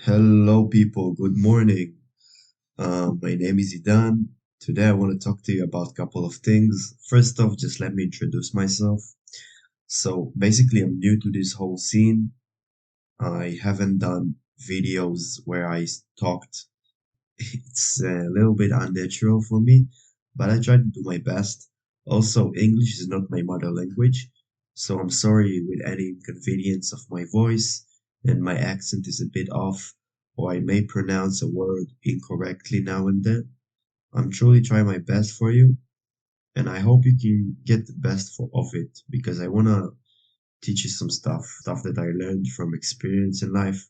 Hello, people. Good morning. My name is Idan. Today, I want to talk to you about a couple of things. First off, just let me introduce myself. So, basically, I'm new to this whole scene. I haven't done videos where talked. It's a little bit unnatural for me, but I try to do my best. Also, English is not my mother language, so I'm sorry with any inconvenience of my voice and my accent is a bit off, or I may pronounce a word incorrectly now and then. I'm truly trying my best for you, and I hope you can get the best of it because I want to teach you some stuff that I learned from experience in life.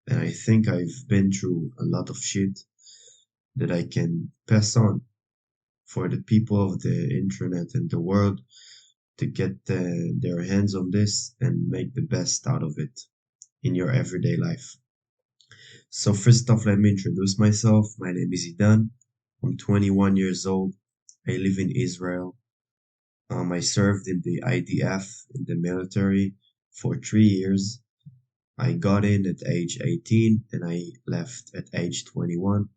And I think I've been through a lot of shit that I can pass on for the people of the internet and the world to get their hands on this and make the best out of it in your everyday life. So first off, let me introduce myself. My name is Idan. I'm 21 years old. I live in Israel. I served in the IDF in the military for 3 years. I got in at age 18 and I left at age 21.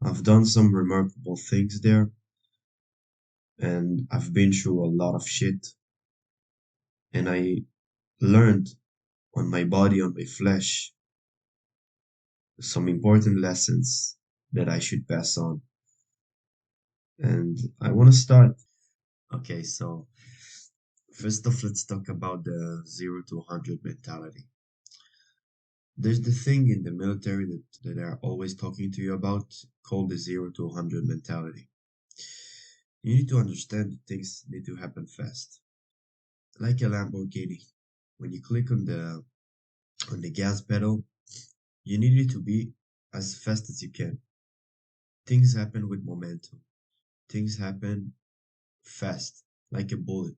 I've done some remarkable things there and I've been through a lot of shit and I learned on my body, on my flesh, some important lessons that I should pass on. And I want to start. Okay, so first off, let's talk about the 0 to 100 mentality. There's the thing in the military that they're always talking to you about called the 0 to 100 mentality. You need to understand that things need to happen fast. Like a Lamborghini. When you click on the gas pedal, you need it to be as fast as you can. Things happen with momentum. Things happen fast, like a bullet.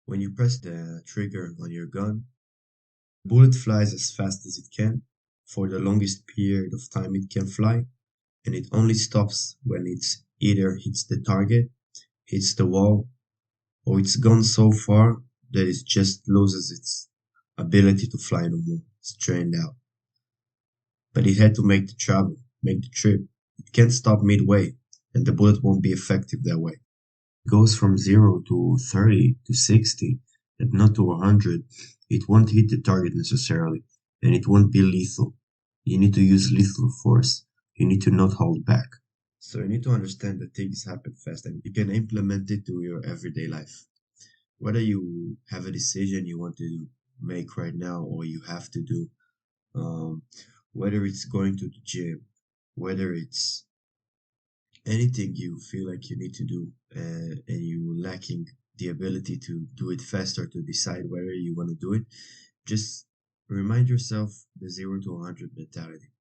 When you press the trigger on your gun, the bullet flies as fast as it can for the longest period of time it can fly, and it only stops when it's either hits the target, hits the wall, or it's gone so far that it just loses its ability to fly no more. It's drained out. But it had to make the travel, make the trip. It can't stop midway, and the bullet won't be effective that way. It goes from 0 to 30 to 60, and not to 100. It won't hit the target necessarily, and it won't be lethal. You need to use lethal force. You need to not hold back. So you need to understand that things happen fast and you can implement it to your everyday life. Whether you have a decision you want to make right now or you have to do, um, whether it's going to the gym, whether it's anything you feel like you need to do and you lacking the ability to do it faster to decide whether you want to do it, just remind yourself the 0 to 100 mentality.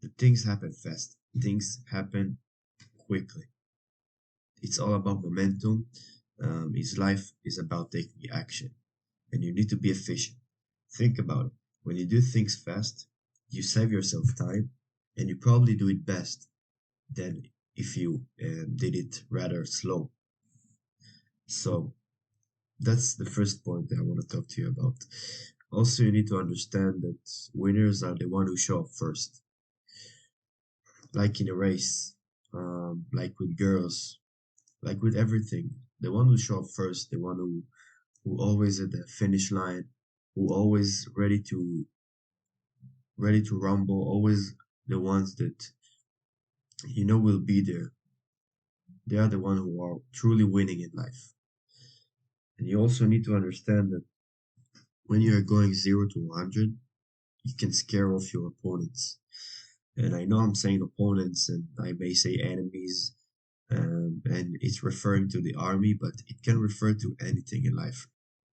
The things happen fast. Things happen quickly. It's all about momentum. His life is about taking action, and you need to be efficient. Think about it. When you do things fast, you save yourself time, and you probably do it best than if you did it rather slow. So that's the first point that I want to talk to you about. Also, you need to understand that winners are the one who show up first, like in a race, like with girls, like with everything. The one who show up first, the one who always at the finish line, who always ready to rumble, always the ones that will be there. They are the one who are truly winning in life. And you also need to understand that when you are going 0 to 100, you can scare off your opponents. And I know I'm saying opponents and I may say enemies, and it's referring to the army, but it can refer to anything in life,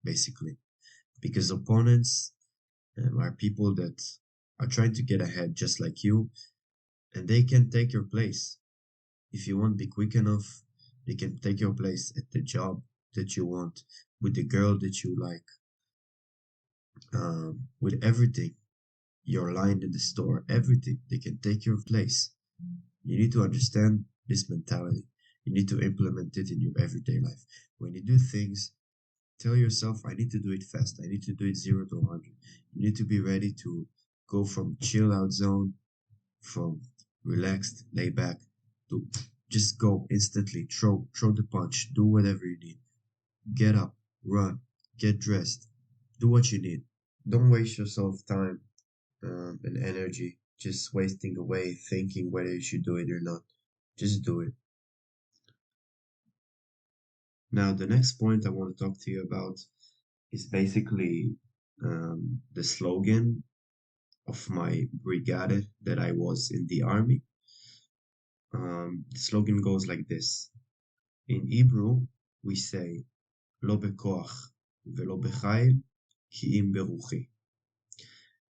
basically. Because opponents are people that are trying to get ahead just like you, and they can take your place. If you won't be quick enough, they can take your place at the job that you want, with the girl that you like, with everything. Your line in the store, everything. They can take your place. You need to understand this mentality. You need to implement it in your everyday life. When you do things, tell yourself, I need to do it fast. I need to do it 0 to 100. You need to be ready to Go from chill out zone, from relaxed, lay back, to just go instantly, throw the punch, do whatever you need. Get up, run, get dressed, do what you need. Don't waste yourself time and energy just wasting away thinking whether you should do it or not. Just do it. Now, the next point I want to talk to you about is basically the slogan of my brigade that I was in the army. The slogan goes like this. In Hebrew, we say, לא בכוח ולא בחיל, כי אם ברוחי.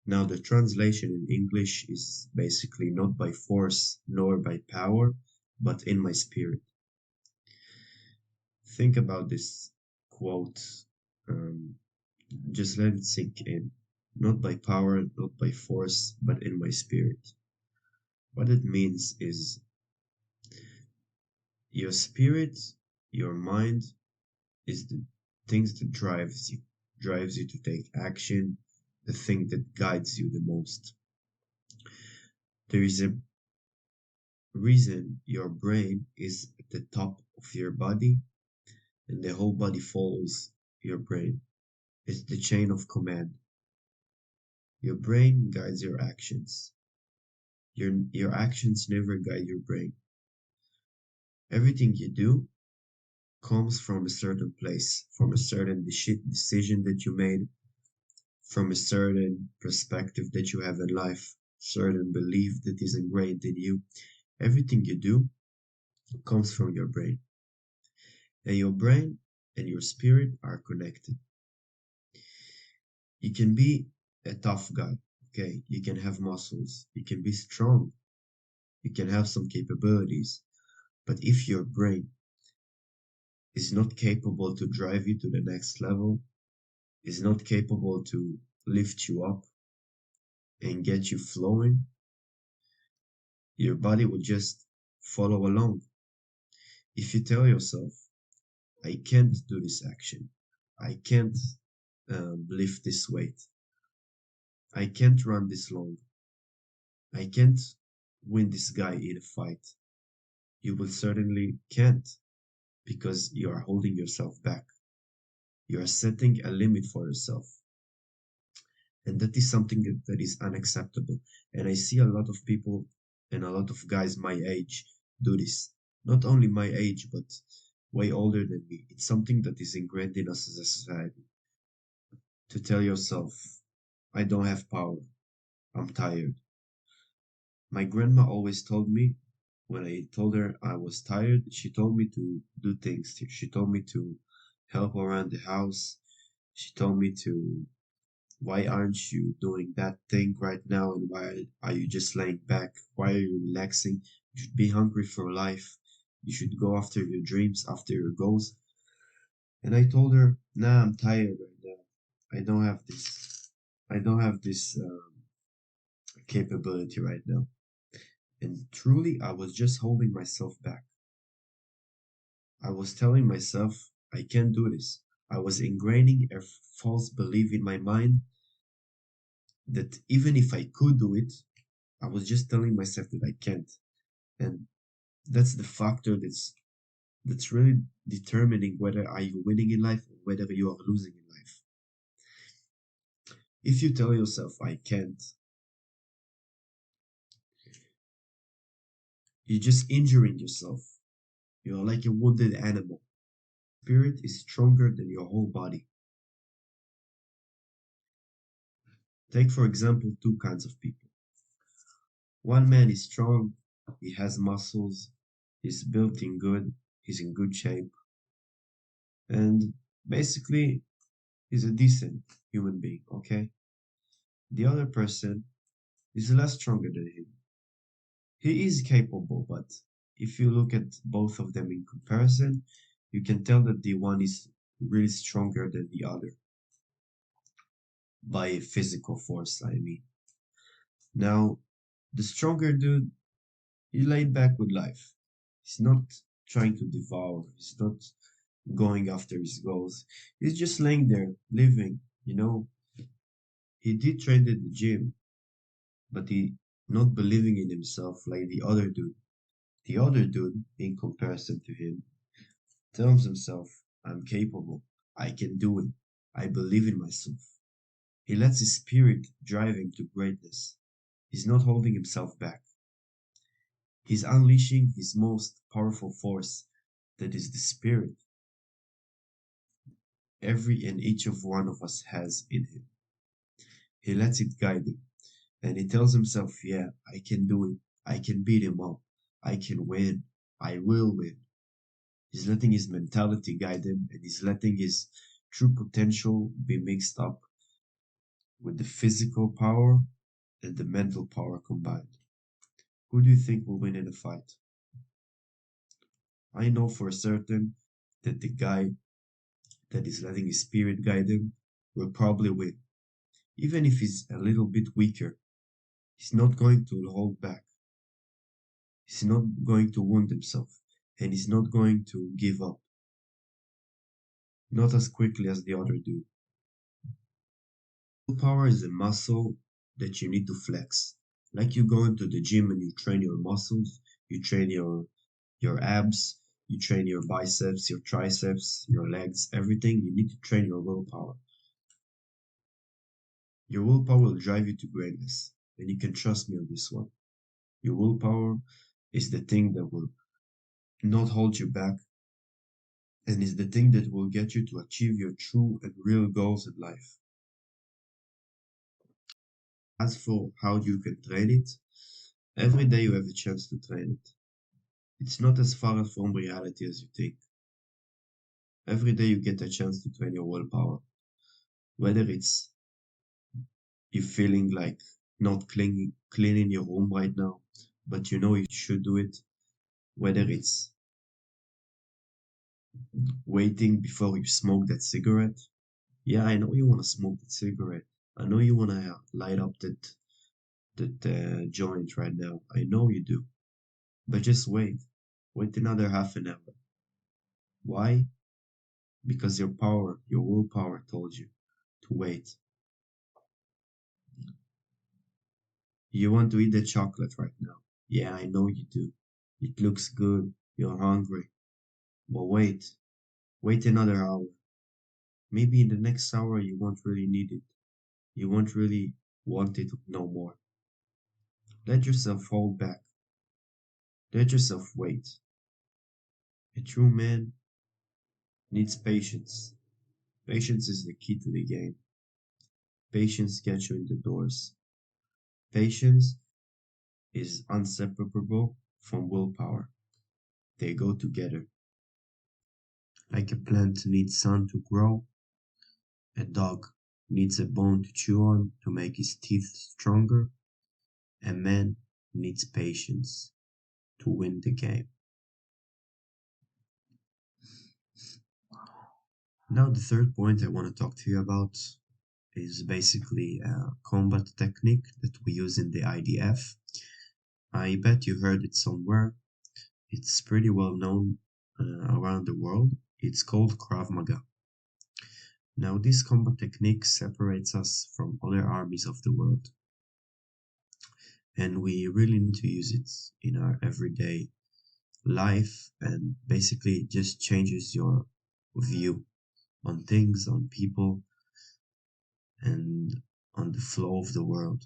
Now, the translation in English is basically not by force nor by power, but in my spirit. Think about this quote. Um, just let it sink in. Not by power, not by force, but in my spirit. What it means is your spirit, your mind, is the things that drives you to take action, the thing that guides you the most. There is a reason your brain is at the top of your body and the whole body follows your brain. It's the chain of command. Your brain guides your actions. Your actions never guide your brain. Everything you do comes from a certain place, from a certain decision that you made, from a certain perspective that you have in life, certain belief that is ingrained in you. Everything you do comes from your brain. And your brain and your spirit are connected. You can be a tough guy, okay? You can have muscles, you can be strong, you can have some capabilities, but if your brain is not capable to drive you to the next level, is not capable to lift you up and get you flowing, your body will just follow along. If you tell yourself, I can't do this action, I can't lift this weight, I can't run this long, I can't win this guy in a fight, you will certainly can't because you are holding yourself back. You are setting a limit for yourself. And that is something that is unacceptable. And I see a lot of people and a lot of guys my age do this. Not only my age, but way older than me. It's something that is ingrained in us as a society. To tell yourself, I don't have power. I'm tired. My grandma always told me, when I told her I was tired, she told me to do things. She told me to help around the house. She told me to, why aren't you doing that thing right now? And why are you just laying back? Why are you relaxing? You should be hungry for life. You should go after your dreams, after your goals. And I told her, nah, I'm tired right now. I don't have this. I don't have this capability right now. And truly, I was just holding myself back. I was telling myself, I can't do this. I was ingraining a false belief in my mind that even if I could do it, I was just telling myself that I can't. And that's the factor that's really determining whether are you winning in life or whether you are losing in life. If you tell yourself I can't, you're just injuring yourself. You're like a wounded animal. Spirit is stronger than your whole body. Take for example two kinds of people. One man is strong, he has muscles, he's built in good, he's in good shape, and basically he's a decent human being, okay? The other person is less stronger than him. He is capable, but if you look at both of them in comparison, you can tell that the one is really stronger than the other. By physical force, I mean. Now, the stronger dude, he laid back with life. He's not trying to devour, he's not going after his goals. He's just laying there, living, you know. He did train at the gym, but he not believing in himself like the other dude. The other dude, in comparison to him, tells himself, I'm capable, I can do it, I believe in myself. He lets his spirit drive him to greatness. He's not holding himself back. He's unleashing his most powerful force, that is the spirit every and each of one of us has in him. He lets it guide him, and he tells himself, yeah, I can do it. I can beat him up. I can win. I will win. He's letting his mentality guide him, and he's letting his true potential be mixed up with the physical power and the mental power combined. Who do you think will win in a fight? I know for certain that the guy that is letting his spirit guide him will probably win. Even if he's a little bit weaker, he's not going to hold back. He's not going to wound himself, and he's not going to give up. Not as quickly as the other do. Willpower is a muscle that you need to flex. Like you go into the gym and you train your muscles, you train your abs, you train your biceps, your triceps, your legs, everything. You need to train your willpower. Your willpower will drive you to greatness, and you can trust me on this one. Your willpower is the thing that will not hold you back and is the thing that will get you to achieve your true and real goals in life. As for how you can train it, every day you have a chance to train it. It's not as far from reality as you think. Every day you get a chance to train your willpower. Whether it's you feeling like not cleaning your room right now, but you know you should do it. Whether it's waiting before you smoke that cigarette. Yeah, I know you want to smoke that cigarette. I know you want to light up that joint right now. I know you do. But just wait. Wait another half an hour. Why? Because your power, your willpower told you to wait. You want to eat the chocolate right now. Yeah, I know you do. It looks good. You're hungry. But wait. Wait another hour. Maybe in the next hour you won't really need it. You won't really want it no more. Let yourself hold back. Let yourself wait. A true man needs patience. Patience is the key to the game. Patience gets you in the doors. Patience is inseparable from willpower. They go together. Like a plant needs sun to grow, a dog needs a bone to chew on to make his teeth stronger, a man needs patience to win the game. Now, the third point I want to talk to you about is basically a combat technique that we use in the IDF. I bet you heard it somewhere. It's pretty well known around the world. It's called Krav Maga. Now, this combat technique separates us from other armies of the world, and we really need to use it in our everyday life, and basically it just changes your view on things, on people, and on the flow of the world.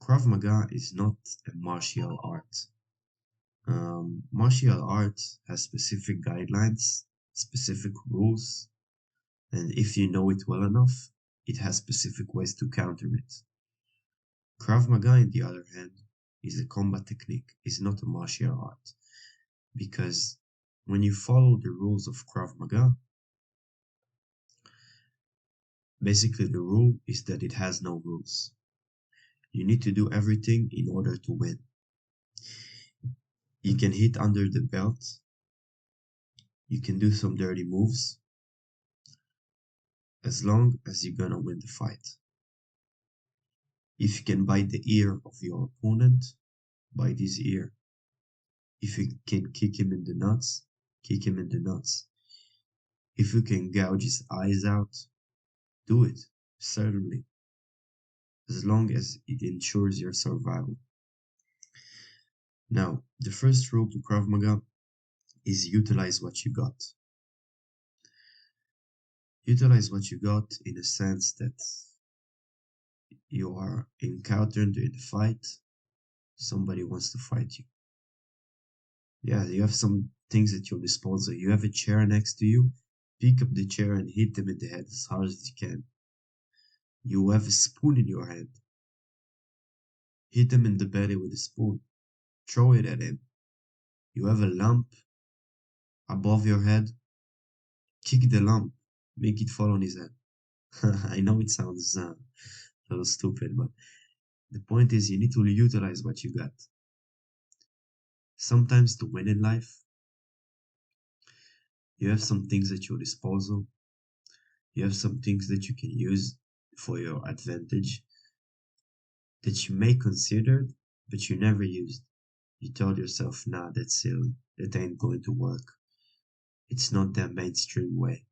Krav Maga is not a martial art. Martial art has specific guidelines, specific rules, and if you know it well enough, it has specific ways to counter it. Krav Maga, on the other hand, is a combat technique, is not a martial art, because when you follow the rules of Krav Maga, basically the rule is that it has no rules. You need to do everything in order to win. You can hit under the belt, you can do some dirty moves, as long as you're gonna win the fight. If you can bite the ear of your opponent, bite his ear. If you can kick him in the nuts, kick him in the nuts. If you can gouge his eyes out, do it, certainly. as long as it ensures your survival. Now, the first rule to Krav Maga is utilize what you got. Utilize what you got in a sense that you are encountered in a fight, somebody wants to fight you. Yeah, you have some things at your disposal. You have a chair next to you, pick up the chair and hit them in the head as hard as you can. You have a spoon in your hand, hit them in the belly with a spoon, throw it at him. You have a lump above your head, kick the lump, make it fall on his head. I know it sounds a little stupid, but the point is you need to utilize what you got. Sometimes to win in life, you have some things at your disposal. You have some things that you can use for your advantage that you may consider, but you never used. You told yourself, nah, that's silly. That ain't going to work. It's not the mainstream way.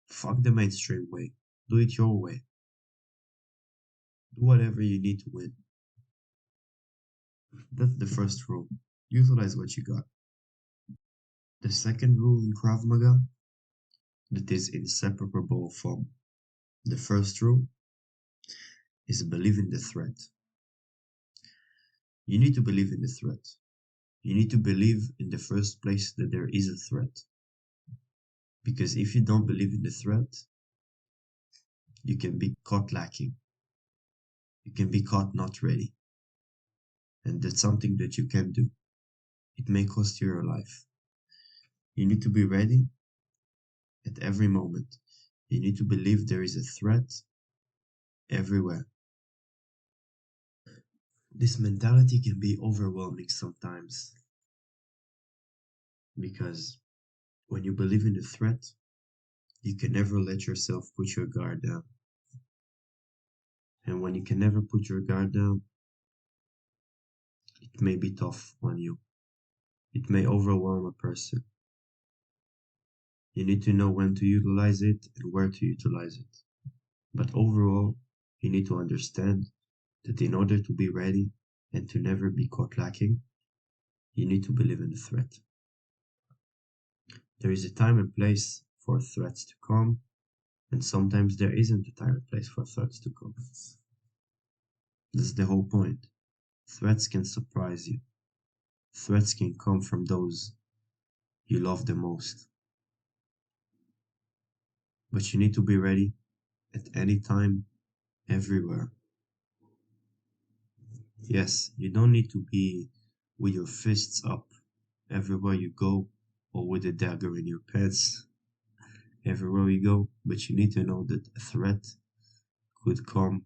Fuck the mainstream way. Do it your way. Do whatever you need to win. That's the first rule. Utilize what you got. The second rule in Krav Maga that is inseparable from the first rule is believe in the threat. You need to believe in the threat. You need to believe in the first place that there is a threat. Because if you don't believe in the threat, you can be caught lacking. You can be caught not ready. And that's something that you can do. It may cost you your life. You need to be ready at every moment. You need to believe there is a threat everywhere. This mentality can be overwhelming sometimes because when you believe in the threat, you can never let yourself put your guard down. And when you can never put your guard down, it may be tough on you. It may overwhelm a person. You need to know when to utilize it and where to utilize it. But overall, you need to understand that in order to be ready and to never be caught lacking, you need to believe in the threat. There is a time and place for threats to come, and sometimes there isn't a time and place for threats to come. That's the whole point. Threats can surprise you. Threats can come from those you love the most. But you need to be ready at any time, everywhere. Yes, you don't need to be with your fists up everywhere you go or with a dagger in your pants everywhere you go, but you need to know that a threat could come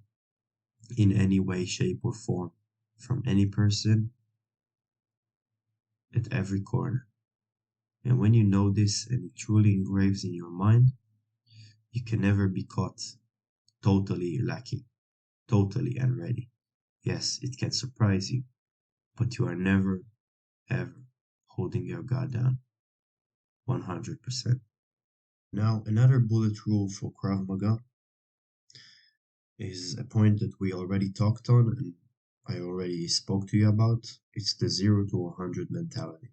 in any way, shape, or form from any person at every corner. And when you know this and it truly engraves in your mind, you can never be caught totally lacking, totally unready. Yes, it can surprise you, but you are never, ever holding your guard down 100%. Now, another bullet rule for Krav Maga is a point that we already talked on and I already spoke to you about. It's the 0 to 100 mentality.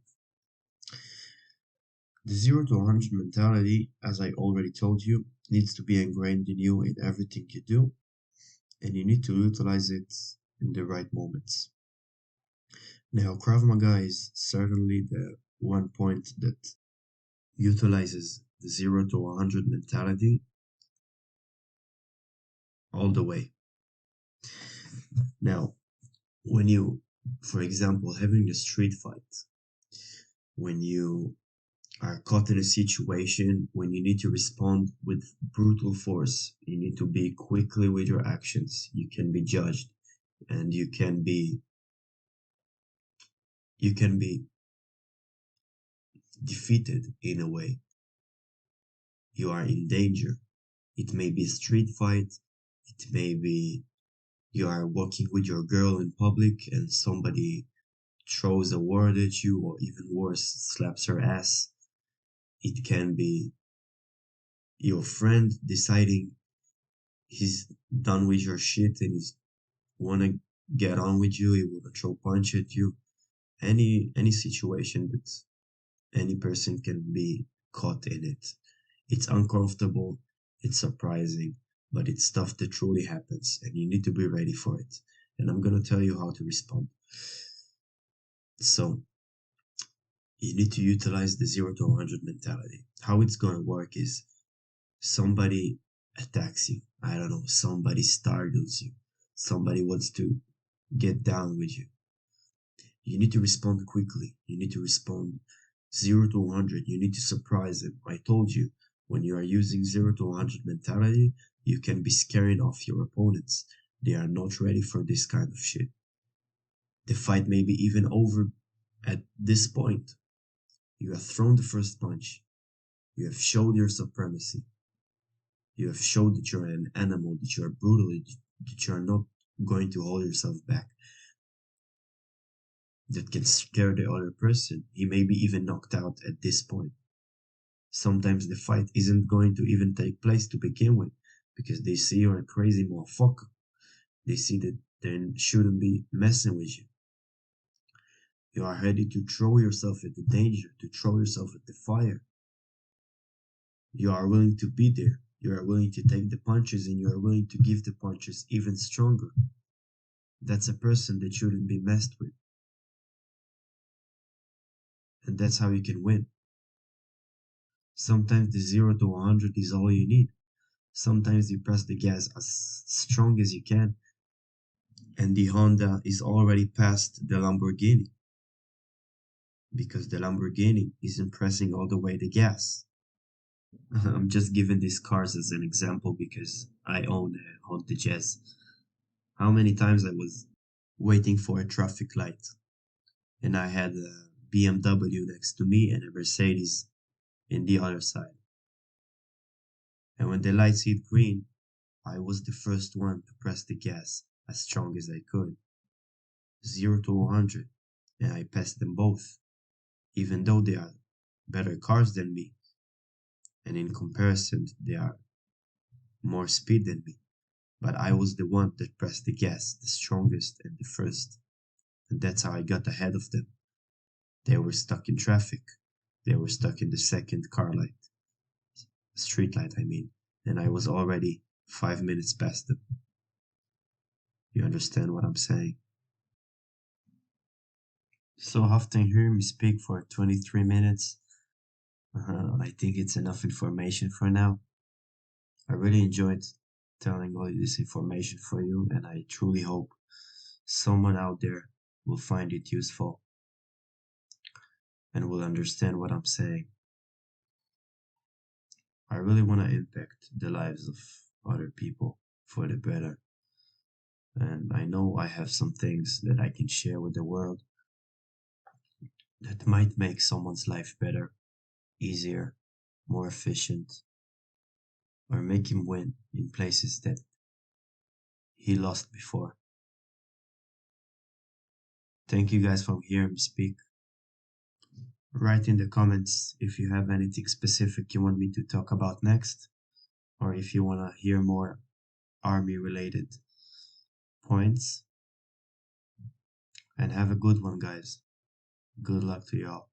The 0 to 100 mentality, as I already told you, needs to be ingrained in you in everything you do, and you need to utilize it in the right moments. Now, Krav Maga is certainly the one point that utilizes the 0 to 100 mentality all the way. Now, when you, for example, having a street fight, when you are caught in a situation when you need to respond with brutal force, you need to be quickly with your actions, you can be judged and you can be defeated in a way. You are in danger. It may be a street fight, it may be you are walking with your girl in public and somebody throws a word at you, or even worse, slaps her ass. It can be your friend deciding he's done with your shit and he's wanna get on with you, he wanna throw punch at you. Any situation that any person can be caught in it. It's uncomfortable, it's surprising, but it's stuff that truly happens and you need to be ready for it. And I'm gonna tell you how to respond. So you need to utilize the 0 to 100 mentality. How it's gonna work is somebody attacks you. I don't know, somebody startles you. Somebody wants to get down with you. You need to respond quickly. You need to respond 0 to 100. You need to surprise them. I told you, when you are using 0 to 100 mentality, you can be scaring off your opponents. They are not ready for this kind of shit. The fight may be even over at this point. You have thrown the first punch. You have showed your supremacy. You have showed that you're an animal, that you are brutal, that you are not going to hold yourself back. That can scare the other person. He may be even knocked out at this point. Sometimes the fight isn't going to even take place to begin with because they see you're a crazy motherfucker. They see that they shouldn't be messing with you. You are ready to throw yourself at the danger, to throw yourself at the fire. You are willing to be there. You are willing to take the punches and you are willing to give the punches even stronger. That's a person that shouldn't be messed with. And that's how you can win. Sometimes the 0 to 100 is all you need. Sometimes you press the gas as strong as you can, and the Honda is already past the Lamborghini because the Lamborghini isn't pressing all the way the gas. I'm just giving these cars as an example because I own a Honda Jazz. How many times I was waiting for a traffic light and I had a BMW next to me and a Mercedes in the other side. And when the lights hit green, I was the first one to press the gas as strong as I could. 0 to 100, and I passed them both, even though they are better cars than me, and in comparison, they are more speed than me. But I was the one that pressed the gas, the strongest and the first, and that's how I got ahead of them. They were stuck in traffic. They were stuck in the second car light, street light, I mean, and I was already 5 minutes past them. You understand what I'm saying? So after hearing me speak for 23 minutes, I think it's enough information for now. I really enjoyed telling all this information for you, and I truly hope someone out there will find it useful and will understand what I'm saying. I really want to impact the lives of other people for the better. And I know I have some things that I can share with the world that might make someone's life better, easier, more efficient, or make him win in places that he lost before. Thank you guys for hearing me speak. Write in the comments if you have anything specific you want me to talk about next, or if you want to hear more army related points. And have a good one, guys. Good luck to y'all.